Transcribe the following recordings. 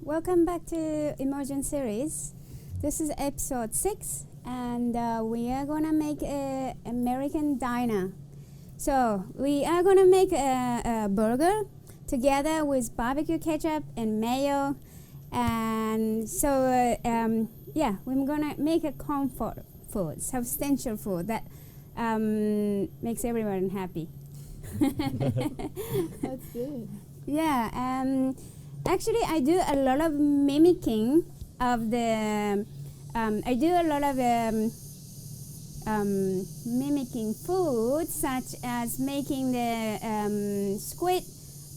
welcome back to Immersion Series. This is episode 6 and we are gonna make a American diner. So we are gonna make a burger together with barbecue ketchup and mayo, and so we're gonna make a comfort food, substantial food that makes everyone happy. That's good. Yeah, actually I do a lot of mimicking of the, mimicking food, such as making the squid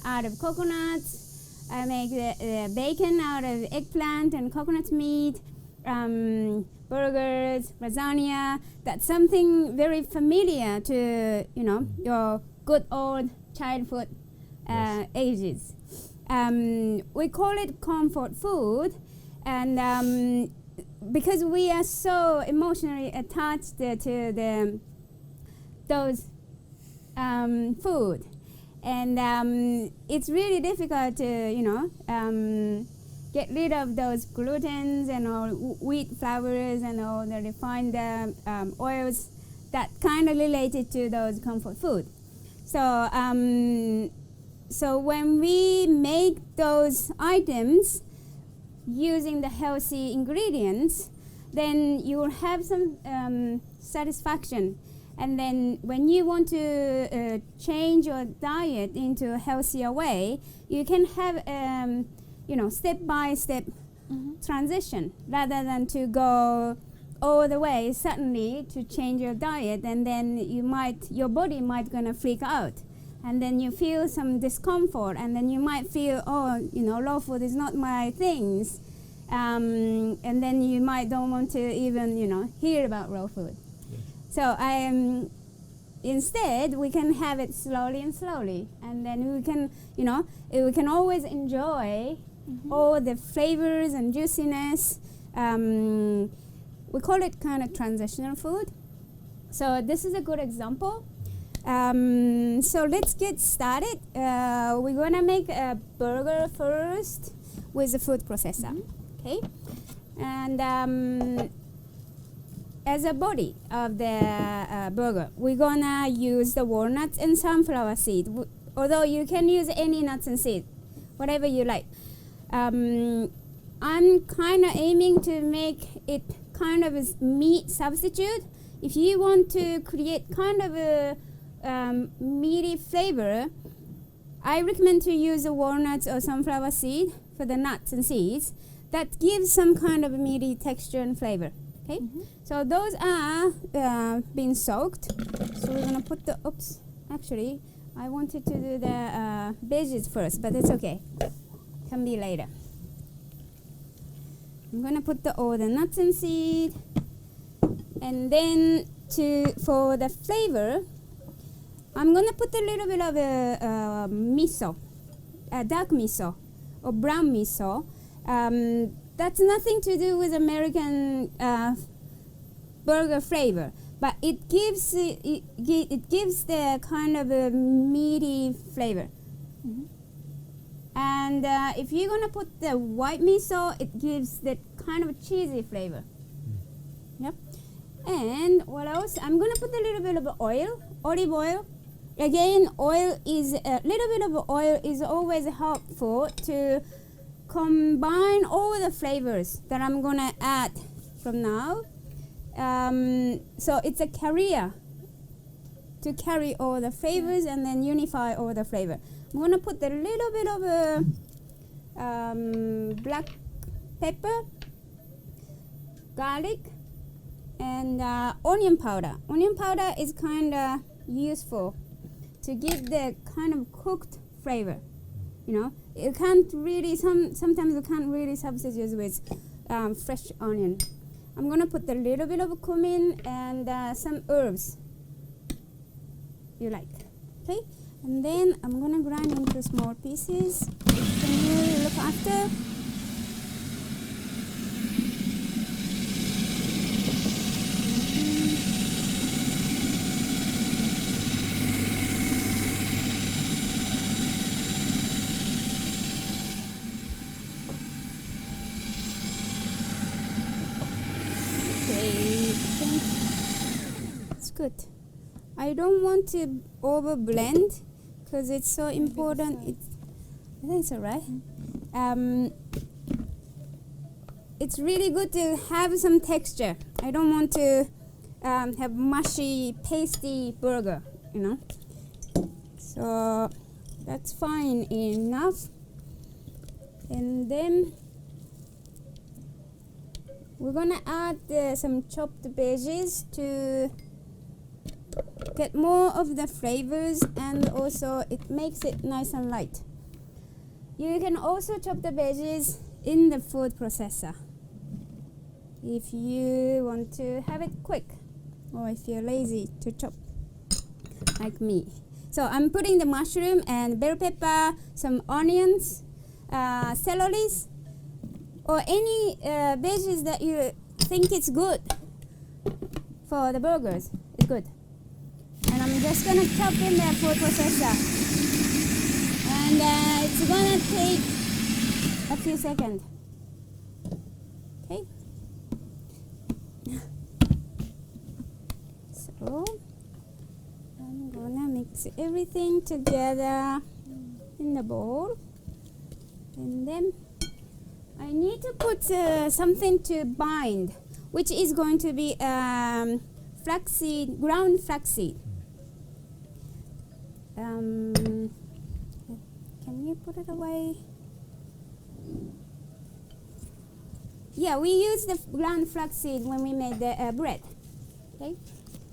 out of coconuts. I make the bacon out of eggplant and coconut meat, burgers, lasagna. That's something very familiar to, your good old childhood ages. We call it comfort food, and because we are so emotionally attached to those food, and it's really difficult to get rid of those glutens and all wheat flours and all the refined oils that kind of related to those comfort food. So when we make those items using the healthy ingredients, then you will have some satisfaction. And then when you want to change your diet into a healthier way, you can have step-by-step transition, rather than to go all the way suddenly to change your diet, and then your body might gonna freak out. And then you feel some discomfort, and then you might feel, raw food is not my things. And then you might don't want to even, hear about raw food. Yes. So instead, we can have it slowly, and then we can always enjoy all the flavors and juiciness. We call it kind of transitional food. So this is a good example. So let's get started. We're gonna make a burger first with a food processor, okay? And as a body of the burger, we're gonna use the walnuts and sunflower seed. Although you can use any nuts and seed, whatever you like. I'm kind of aiming to make it kind of a meat substitute. If you want to create kind of a meaty flavor, I recommend to use the walnuts or sunflower seed for the nuts and seeds. That gives some kind of a meaty texture and flavor. Okay, so those are being soaked. So we're gonna put actually I wanted to do the veggies first, but it's okay, can be later. I'm gonna put all the nuts and seed, and then for the flavor, I'm gonna put a little bit of a miso, dark miso or brown miso. That's nothing to do with American burger flavor, but it gives the kind of a meaty flavor. And if you're gonna put the white miso, it gives that kind of cheesy flavor. Yep. And what else? I'm gonna put a little bit of olive oil. Again, a little bit of oil is always helpful to combine all the flavors that I'm gonna add from now. So it's a carrier to carry all the flavors and then unify all the flavor. I'm gonna put a little bit of black pepper, garlic, and onion powder. Onion powder is kind of useful to give the kind of cooked flavor. You can't really, sometimes you can't really substitute with fresh onion. I'm gonna put a little bit of cumin and some herbs you like, okay? And then I'm gonna grind into small pieces. Can you look after? good. I don't want to over blend because it's so important. I think it's alright. It's really good to have some texture. I don't want to have mushy, pasty burger, you know. So that's fine enough. And then we're gonna add some chopped veggies to get more of the flavors, and also it makes it nice and light. You can also chop the veggies in the food processor if you want to have it quick, or if you're lazy to chop like me. So I'm putting the mushroom and bell pepper, some onions, celery, or any veggies that you think it's good for the burgers. It's good. And I'm just gonna chop in the food processor, and it's gonna take a few seconds. Okay. So I'm gonna mix everything together in the bowl, and then I need to put something to bind, which is going to be flaxseed, ground flaxseed. Can you put it away? Yeah, we use the ground flaxseed when we made the bread. Okay,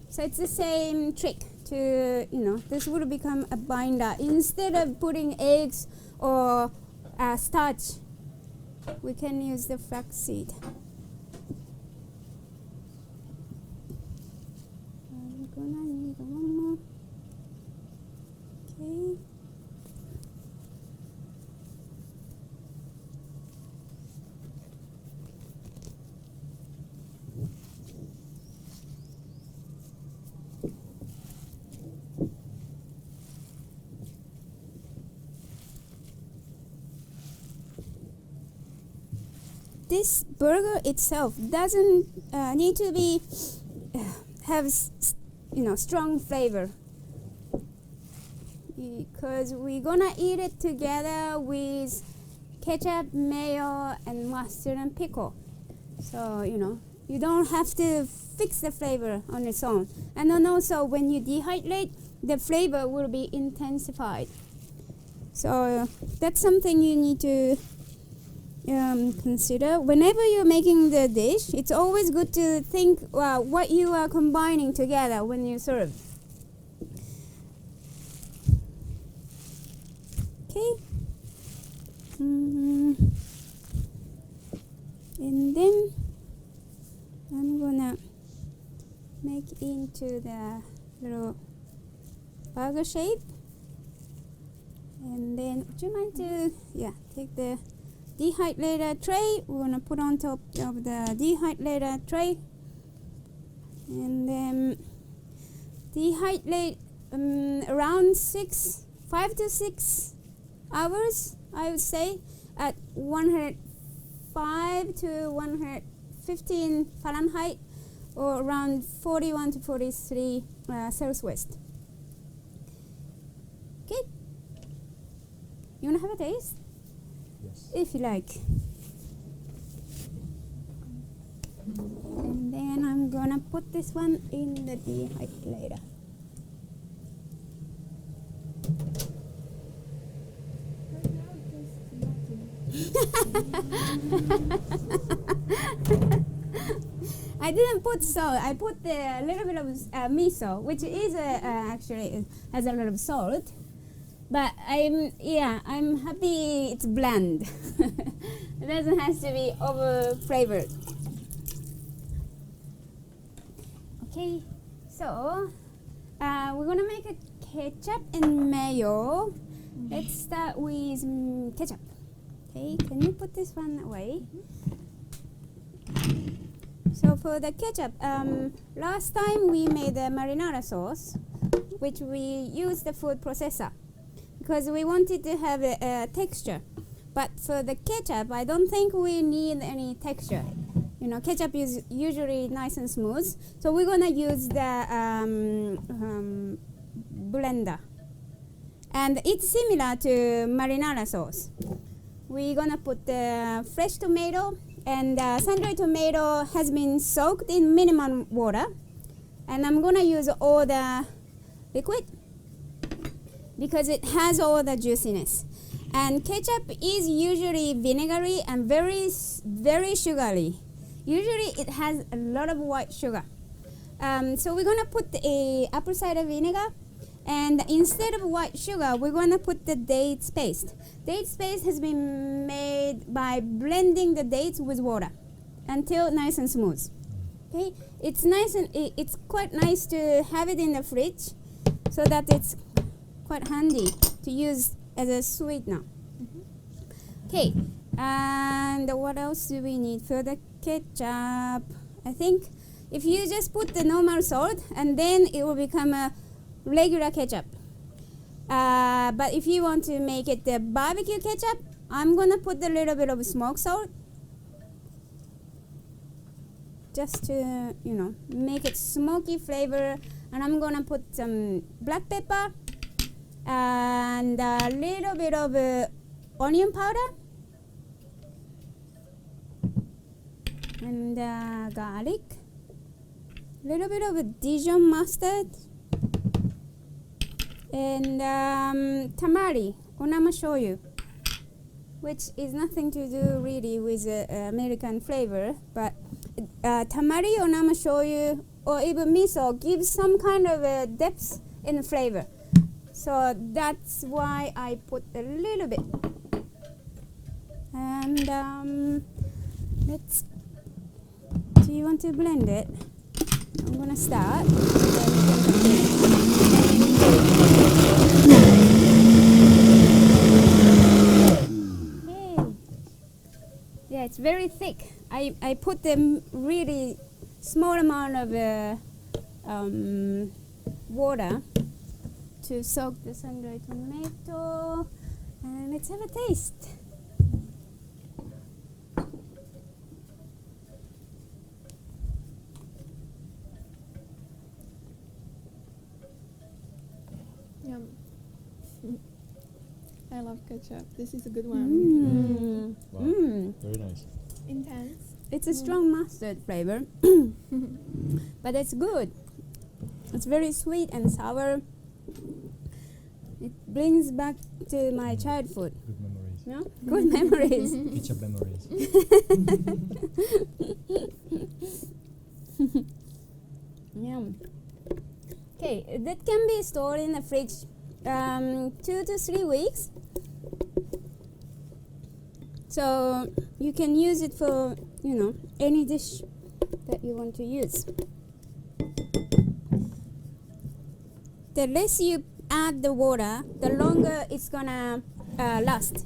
so it's the same trick to, you know, this will become a binder. Instead of putting eggs or starch, we can use the flaxseed. I'm gonna need one more. Okay. This burger itself doesn't need to be have strong flavor, because we're gonna eat it together with ketchup, mayo, and mustard and pickle. So you don't have to fix the flavor on its own. And then also when you dehydrate, the flavor will be intensified. So that's something you need to consider whenever you're making the dish. It's always good to think what you are combining together when you serve. Okay. And then I'm gonna make into the little burger shape. And then would you mind to take the dehydrator tray? We're gonna put on top of the dehydrator tray, and then dehydrate around 5 to 6 hours, I would say, at 105 to 115 Fahrenheit, or around 41 to 43 Celsius. Okay, you wanna have a taste? Yes. If you like. And then I'm gonna put this one in the dehydrator. I didn't put salt. I put a little bit of miso, which is actually has a lot of salt. But I'm happy it's bland. It doesn't have to be over flavored. Okay, so we're gonna make a ketchup and mayo. Let's start with ketchup. Okay, can you put this one away? So for the ketchup, last time we made the marinara sauce, which we used the food processor, because we wanted to have a texture. But for the ketchup, I don't think we need any texture. ketchup is usually nice and smooth. So we're gonna use the blender. And it's similar to marinara sauce. We're gonna put the fresh tomato, and sun-dried tomato has been soaked in minimum water. And I'm gonna use all the liquid because it has all the juiciness. And ketchup is usually vinegary and very, very sugary. Usually it has a lot of white sugar. So we're gonna put a apple cider vinegar, and instead of white sugar, we're gonna put the dates paste. Dates paste has been made by blending the dates with water until nice and smooth. Okay, it's nice and it's quite nice to have it in the fridge, so that it's quite handy to use as a sweetener. Okay, and what else do we need for the ketchup? I think if you just put the normal salt, and then it will become a regular ketchup. But if you want to make it the barbecue ketchup, I'm gonna put a little bit of smoked salt, just to make it smoky flavor. And I'm gonna put some black pepper and a little bit of onion powder and garlic, a little bit of Dijon mustard, and tamari, onama shoyu, which is nothing to do really with American flavor, but tamari, onama shoyu, or even miso gives some kind of a depth in flavor. So that's why I put a little bit. And do you want to blend it? I'm gonna start. Yeah, it's very thick. I put a really small amount of water to soak the sun-dried tomato, and let's have a taste. Yum. I love ketchup. This is a good one. Wow, very nice. Intense. It's a strong mustard flavor, but it's good. It's very sweet and sour. It brings back to my childhood. Good memories. No? Good memories. Ketchup memories. Yum. Okay, that can be stored in the fridge 2 to 3 weeks. So you can use it for, any dish that you want to use. The less you add the water, the longer it's gonna last.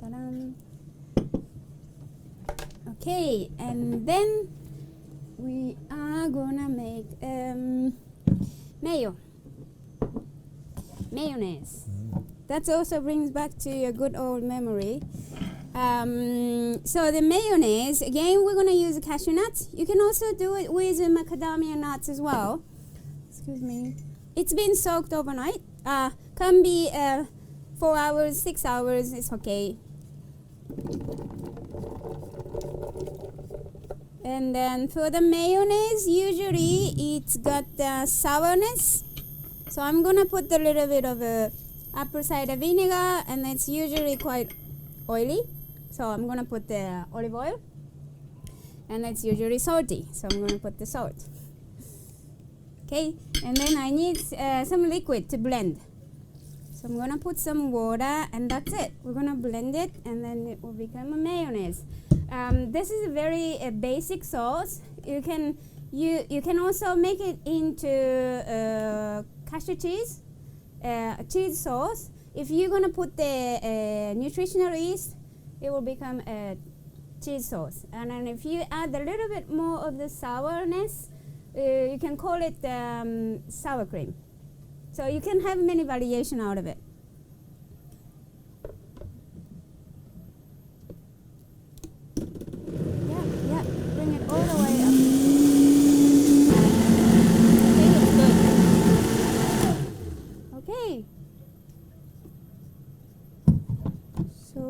Ta-da. Okay, and then we are gonna make mayonnaise. That also brings back to a good old memory. So the mayonnaise, again, we're gonna use cashew nuts. You can also do it with macadamia nuts as well. Excuse me. It's been soaked overnight. Can be 4 hours, 6 hours, it's okay. And then for the mayonnaise, usually it's got sourness. So I'm gonna put a little bit of apple cider vinegar, and it's usually quite oily. So I'm gonna put the olive oil, and it's usually salty. So I'm gonna put the salt. Okay, and then I need some liquid to blend. So I'm gonna put some water, and that's it. We're gonna blend it, and then it will become a mayonnaise. This is a very basic sauce. You can also make it into cashew cheese, cheese sauce. If you're gonna put the nutritional yeast, it will become a cheese sauce. And then if you add a little bit more of the sourness, you can call it sour cream. So you can have many variations out of it.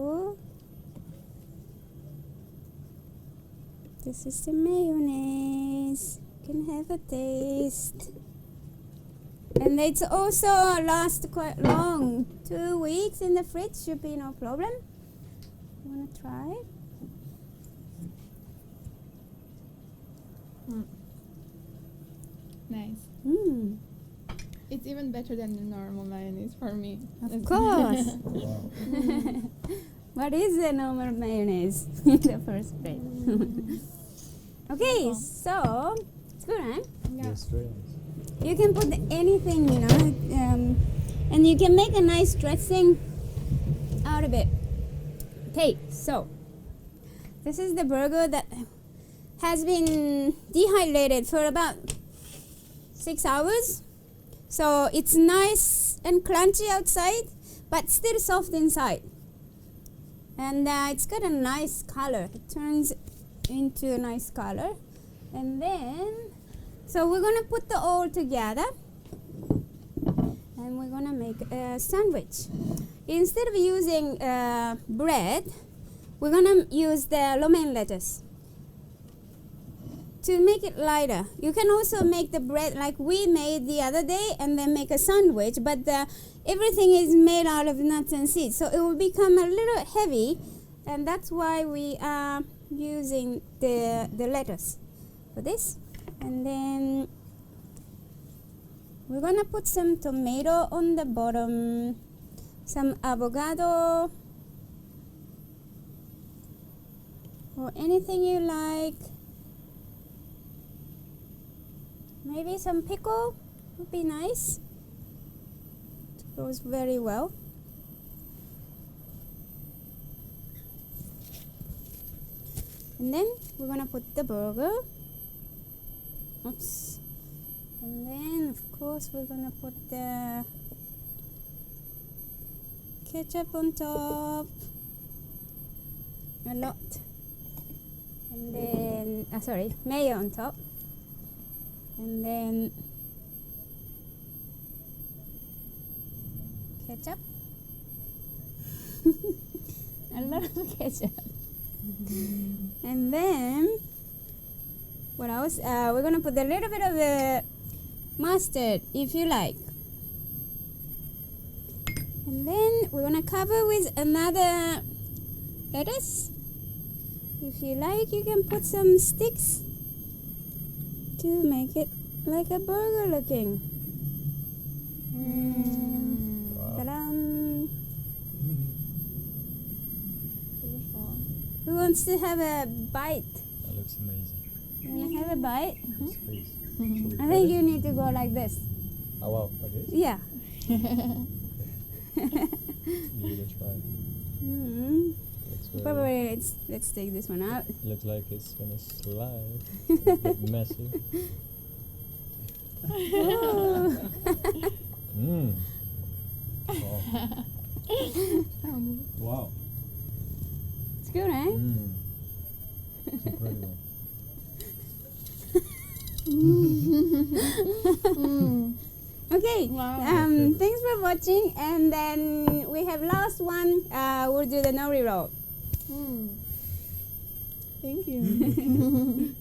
So this is the mayonnaise. You can have a taste. And it's also last quite long. 2 weeks in the fridge should be no problem. You wanna try? Nice. Mm. It's even better than the normal mayonnaise for me. Of course. Wow. What is the normal mayonnaise in the first place? Okay, so it's good, right? Yeah. Yes, very nice. You can put anything, you know, and you can make a nice dressing out of it. Okay, so this is the burger that has been dehydrated for about 6 hours. So it's nice and crunchy outside, but still soft inside. And it's got a nice color. It turns into a nice color. And then, so we're gonna put the all together. And we're gonna make a sandwich. Instead of using bread, we're gonna use the romaine lettuce to make it lighter. You can also make the bread like we made the other day and then make a sandwich, but everything is made out of nuts and seeds, so it will become a little heavy, and that's why we are using the lettuce for this. And then we're gonna put some tomato on the bottom, some avocado, or anything you like. Maybe some pickle would be nice. It goes very well. And then we're gonna put the burger. Oops. And then of course we're gonna put the ketchup on top. A lot. And then, sorry, mayo on top. And then ketchup. A lot of ketchup. And then what else? We're gonna put a little bit of mustard if you like. And then we're gonna cover with another lettuce. If you like, you can put some sticks to make it like a burger looking. And Wow. ta-dam. Beautiful. Who wants to have a bite? That looks amazing. You wanna have a bite? This face. I think you need to go like this. Oh wow, like this? Yeah. Give it a try. Mm. Looks very, Probably let's take this one out. looks like it's gonna slide. A bit messy. Oh. Mmm. Wow. Wow. It's good, right? Mmm. It's incredible. Okay. Wow. Thanks for watching, and then we have last one. We'll do the nori roll. Thank you.